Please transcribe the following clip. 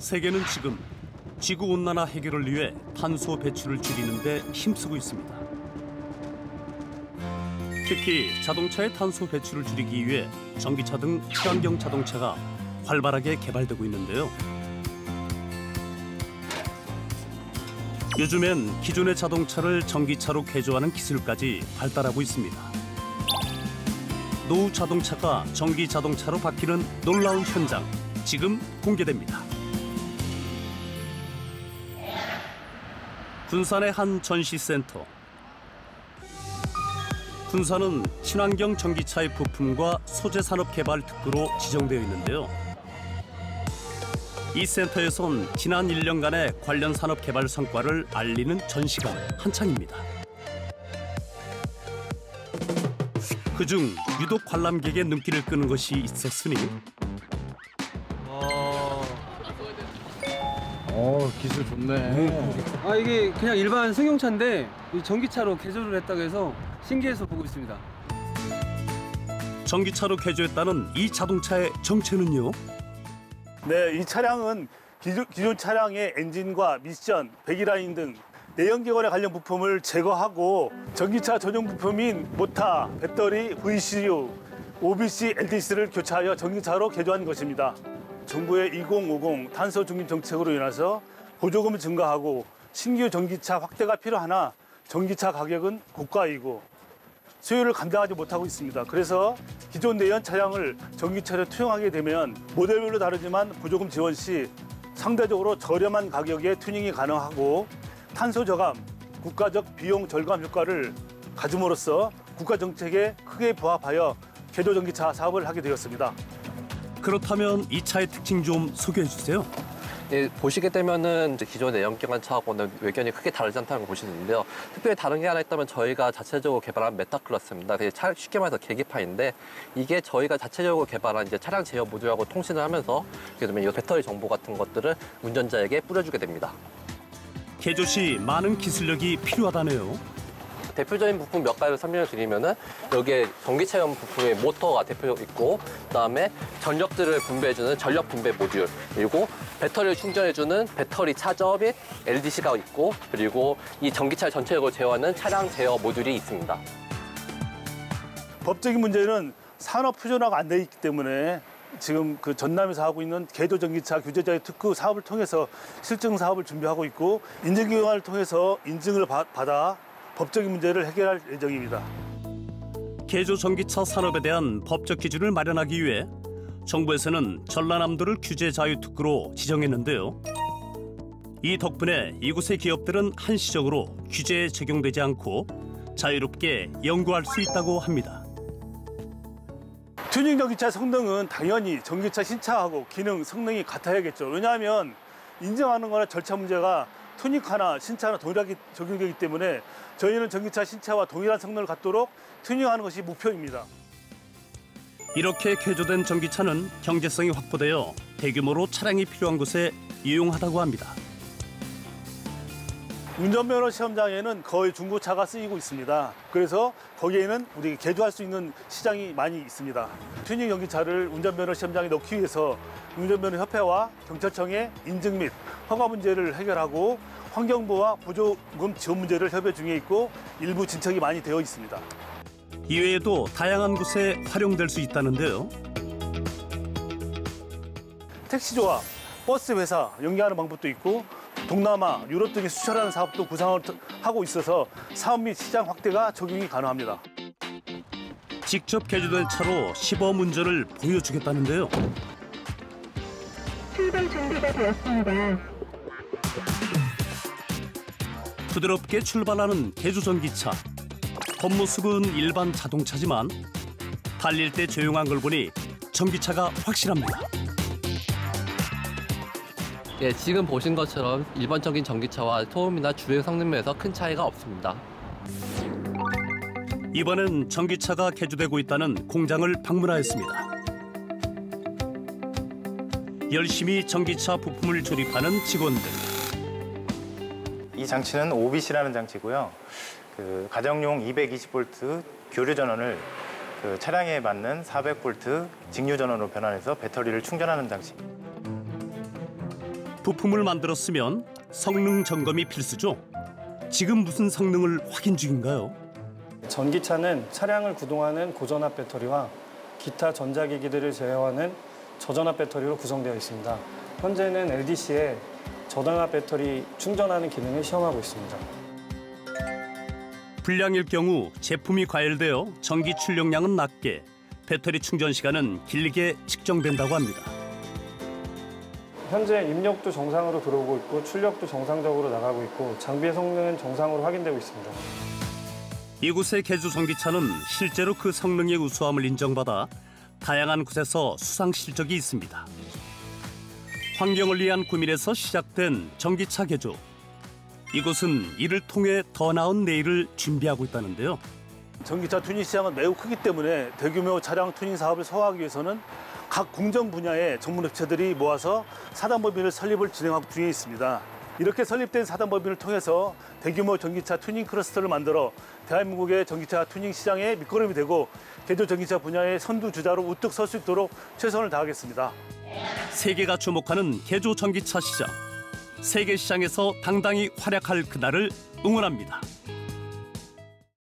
세계는 지금 지구온난화 해결을 위해 탄소 배출을 줄이는 데 힘쓰고 있습니다. 특히 자동차의 탄소 배출을 줄이기 위해 전기차 등 친환경 자동차가 활발하게 개발되고 있는데요. 요즘엔 기존의 자동차를 전기차로 개조하는 기술까지 발달하고 있습니다. 노후 자동차가 전기 자동차로 바뀌는 놀라운 현장, 지금 공개됩니다. 군산의 한 전시센터. 군산은 친환경 전기차의 부품과 소재 산업 개발 특구로 지정되어 있는데요. 이 센터에선 지난 1년간의 관련 산업 개발 성과를 알리는 전시가 한창입니다. 그중 유독 관람객의 눈길을 끄는 것이 있었으니 기술 좋네. 이게 그냥 일반 승용차인데 이 전기차로 개조를 했다고 해서 신기해서 보고 있습니다. 전기차로 개조했다는 이 자동차의 정체는요? 네, 이 차량은 기존 차량의 엔진과 미션, 배기라인 등 내연기관에 관련 부품을 제거하고 전기차 전용 부품인 모터, 배터리, VCU, OBC, LDC를 교체하여 전기차로 개조한 것입니다. 정부의 2050 탄소 중립 정책으로 인해서 보조금이 증가하고 신규 전기차 확대가 필요하나 전기차 가격은 고가이고 수요를 감당하지 못하고 있습니다. 그래서 기존 내연 차량을 전기차로 투영하게 되면 모델별로 다르지만 보조금 지원 시 상대적으로 저렴한 가격에 튜닝이 가능하고 탄소 저감, 국가적 비용 절감 효과를 가짐으로써 국가 정책에 크게 부합하여 개조 전기차 사업을 하게 되었습니다. 그렇다면 이 차의 특징 좀 소개해 주세요. 예, 보시게 되면은 기존 내연기관 차하고는 외견이 크게 다르지 않다는 걸 보시는데요. 특별히 다른 게 하나 있다면 저희가 자체적으로 개발한 메타클러스입니다. 쉽게 말해서 계기판인데 이게 저희가 자체적으로 개발한 이제 차량 제어 모듈하고 통신을 하면서 그러면 이 배터리 정보 같은 것들을 운전자에게 뿌려주게 됩니다. 개조 시 많은 기술력이 필요하다네요. 대표적인 부품 몇 가지를 설명을 드리면은 여기에 전기차용 부품의 모터가 대표적으로 있고 그다음에 전력들을 분배해주는 전력 분배 모듈, 그리고 배터리를 충전해주는 배터리 차저 및 LDC가 있고, 그리고 이 전기차를 전체적으로 제어하는 차량 제어 모듈이 있습니다. 법적인 문제는 산업 표준화가 안 돼 있기 때문에 지금 그 전남에서 하고 있는 개조 전기차 규제자의 특구 사업을 통해서 실증 사업을 준비하고 있고 인증기관을 통해서 인증을 받아 법적인 문제를 해결할 예정입니다. 개조 전기차 산업에 대한 법적 기준을 마련하기 위해 정부에서는 전라남도를 규제 자유 특구로 지정했는데요. 이 덕분에 이곳의 기업들은 한시적으로 규제에 적용되지 않고 자유롭게 연구할 수 있다고 합니다. 튜닝 전기차 성능은 당연히 전기차 신차하고 기능, 성능이 같아야겠죠. 왜냐하면 인증하는 거나 절차 문제가 튜닝카나 신차나 동일하게 적용되기 때문에 저희는 전기차 신차와 동일한 성능을 갖도록 튜닝하는 것이 목표입니다. 이렇게 개조된 전기차는 경제성이 확보되어 대규모로 차량이 필요한 곳에 유용하다고 합니다. 운전면허 시험장에는 거의 중고차가 쓰이고 있습니다. 그래서 거기에는 우리 개조할 수 있는 시장이 많이 있습니다. 튜닝 전기차를 운전면허 시험장에 넣기 위해서 운전면허협회와 경찰청의 인증 및 허가 문제를 해결하고 환경부와 보조금 지원 문제를 협의 중에 있고 일부 진척이 많이 되어 있습니다. 이외에도 다양한 곳에 활용될 수 있다는데요. 택시조합, 버스 회사 연계하는 방법도 있고 동남아, 유럽 등에 수출하는 사업도 구상을 하고 있어서 사업 및 시장 확대가 적용이 가능합니다. 직접 개조된 차로 시범 운전을 보여주겠다는데요. 출발 준비가 되었습니다. 부드럽게 출발하는 개조 전기차. 겉모습은 일반 자동차지만 달릴 때 조용한 걸 보니 전기차가 확실합니다. 예, 지금 보신 것처럼 일반적인 전기차와 소음이나 주행 성능면에서 큰 차이가 없습니다. 이번엔 전기차가 개조되고 있다는 공장을 방문하였습니다. 열심히 전기차 부품을 조립하는 직원들. 이 장치는 OBC라는 장치고요. 가정용 220V 교류 전원을 차량에 맞는 400V 직류 전원으로 변환해서 배터리를 충전하는 장치. 부품을 만들었으면 성능 점검이 필수죠. 지금 무슨 성능을 확인 중인가요? 전기차는 차량을 구동하는 고전압 배터리와 기타 전자기기들을 제어하는 저전압 배터리로 구성되어 있습니다. 현재는 LDC에 저전압 배터리 충전하는 기능을 시험하고 있습니다. 불량일 경우 제품이 과열되어 전기 출력량은 낮게, 배터리 충전 시간은 길게 측정된다고 합니다. 현재 입력도 정상으로 들어오고 있고 출력도 정상적으로 나가고 있고 장비의 성능은 정상으로 확인되고 있습니다. 이곳의 개조 전기차는 실제로 그 성능의 우수함을 인정받아 다양한 곳에서 수상 실적이 있습니다. 환경을 위한 고민에서 시작된 전기차 개조. 이곳은 이를 통해 더 나은 내일을 준비하고 있다는데요. 전기차 튜닝 시장은 매우 크기 때문에 대규모 차량 튜닝 사업을 소화하기 위해서는 각 공정 분야의 전문 업체들이 모아서 사단법인을 설립을 진행하고 중에 있습니다. 이렇게 설립된 사단법인을 통해서 대규모 전기차 튜닝 클러스터를 만들어 대한민국의 전기차 튜닝 시장의 밑거름이 되고 개조 전기차 분야의 선두주자로 우뚝 설 수 있도록 최선을 다하겠습니다. 세계가 주목하는 개조 전기차 시장. 세계 시장에서 당당히 활약할 그날을 응원합니다.